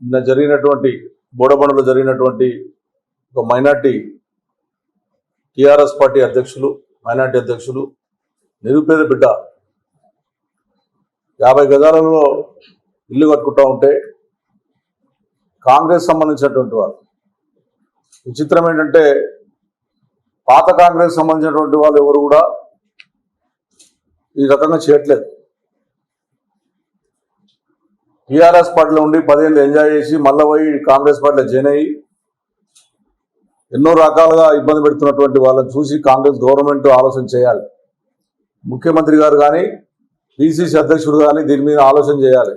నిన్న జరిగినటువంటి బోడబండలో జరిగినటువంటి ఒక మైనార్టీ టీఆర్ఎస్ పార్టీ అధ్యక్షులు మైనార్టీ అధ్యక్షులు నిరుపేద బిడ్డ 50 గజాలలో ఇల్లు కట్టుకుంటూ ఉంటే కాంగ్రెస్ సంబంధించినటువంటి వారు విచిత్రం ఏంటంటే పాత కాంగ్రెస్ సంబంధించినటువంటి వాళ్ళు ఎవరు కూడా ఈ రకంగా చేయట్లేదు. టీఆర్ఎస్ పార్టీలో ఉండి 10 ఏళ్ళు ఎంజాయ్ చేసి మళ్ళీ పోయి కాంగ్రెస్ పార్టీలో జాయిన్ అయ్యి ఎన్నో రకాలుగా ఇబ్బంది పెడుతున్నటువంటి వాళ్ళని చూసి కాంగ్రెస్ గవర్నమెంట్ ఆలోచన చేయాలి. ముఖ్యమంత్రి గారు కానీ పిసిసి అధ్యక్షుడు కానీ దీని మీద ఆలోచన చేయాలి.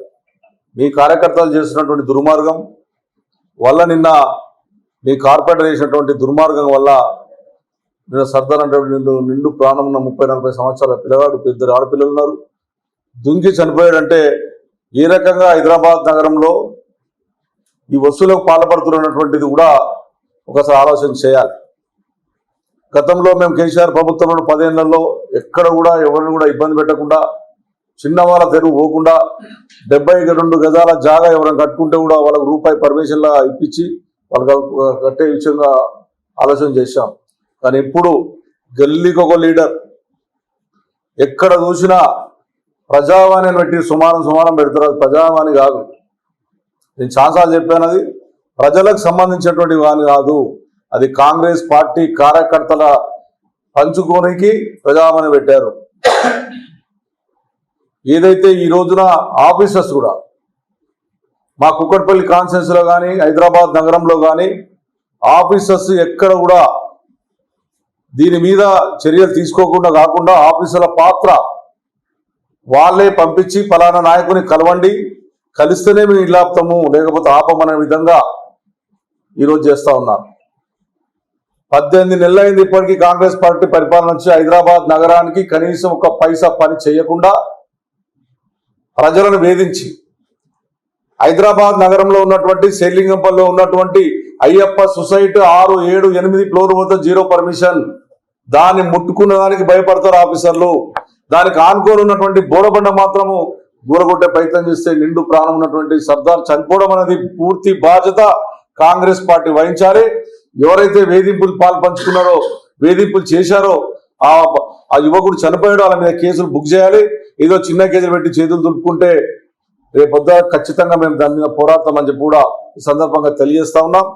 మీ కార్యకర్తలు చేస్తున్నటువంటి దుర్మార్గం వల్ల నిన్న మీ కార్పొరేటర్ చేసినటువంటి దుర్మార్గం వల్ల నిన్న సర్దార్ అంటే నిండు ప్రాణం ఉన్న 30-40 సంవత్సరాల పిల్లగాడు 2 ఆడపిల్లలు ఉన్నారు. దుంకి చనిపోయాడంటే ఏ రకంగా హైదరాబాద్ నగరంలో ఈ వస్తువులకు పాల్పడుతున్నటువంటిది కూడా ఒకసారి ఆలోచన చేయాలి. గతంలో మేము కేసీఆర్ ప్రభుత్వంలో 10 ఏళ్లలో ఎక్కడ కూడా ఎవరిని కూడా ఇబ్బంది పెట్టకుండా చిన్నవాళ్ళ తెరువు పోకుండా 72 గజాల జాగా ఎవరైనా కట్టుకుంటే కూడా వాళ్ళకు రూపాయి పర్మిషన్లా ఇప్పించి వాళ్ళకి కట్టే విషయంగా ఆలోచన చేశాం. కానీ ఇప్పుడు గల్లీకి ఒక లీడర్ ఎక్కడ చూసినా ప్రజావాణిని పెట్టి సుమారం పెడతారు. అది ప్రజావాణి కాదు. నేను చాలాసార్లు చెప్పాను, అది ప్రజలకు సంబంధించినటువంటి వాణి కాదు. అది కాంగ్రెస్ పార్టీ కార్యకర్తల పంచుకోనికి ప్రజావాణి పెట్టారు. ఏదైతే ఈ రోజున ఆఫీసర్స్ కూడా మా కుక్కట్పల్లి కాన్స్టిట్యున్సీలో కానీ హైదరాబాద్ నగరంలో కానీ ఆఫీసర్స్ ఎక్కడ కూడా దీని మీద చర్యలు తీసుకోకుండా కాకుండా ఆఫీసర్ల పాత్ర వాళ్ళే పంపించి ఫలానా నాయకుని కలవండి, కలిస్తేనే మేము ఇల్లు ఆపుతాము లేకపోతే ఆపమనే విధంగా ఈరోజు చేస్తూ ఉన్నారు. 18 నెలలైంది ఇప్పటికీ కాంగ్రెస్ పార్టీ పరిపాలన వచ్చి హైదరాబాద్ నగరానికి కనీసం ఒక పైసా పని చేయకుండా ప్రజలను వేధించి హైదరాబాద్ నగరంలో ఉన్నటువంటి శేర్లింగంపల్లిలో ఉన్నటువంటి అయ్యప్ప సొసైటీ 6, 7, 8 ఫ్లోర్ వద్ద 0 పర్మిషన్. దాన్ని ముట్టుకున్న దానికి భయపడతారు ఆఫీసర్లు. దానికి ఆనుకొని ఉన్నటువంటి బోడబండ మాత్రము గూరగొట్టే ప్రయత్నం చేస్తే నిండు ప్రాణం ఉన్నటువంటి సర్దార్ చనిపోవడం అనేది పూర్తి బాధ్యత కాంగ్రెస్ పార్టీ వహించాలి. ఎవరైతే వేధింపులు పాల్పంచుకున్నారో వేధింపులు చేశారో ఆ యువకుడు చనిపోయాడో వాళ్ళ మీద కేసులు బుక్ చేయాలి. ఏదో చిన్న కేసులు పెట్టి చేతులు దులుపుకుంటే రేపొద్దు ఖచ్చితంగా మేము దాని మీద పోరాడతామని చెప్పి కూడా ఈ సందర్భంగా తెలియజేస్తా ఉన్నాం.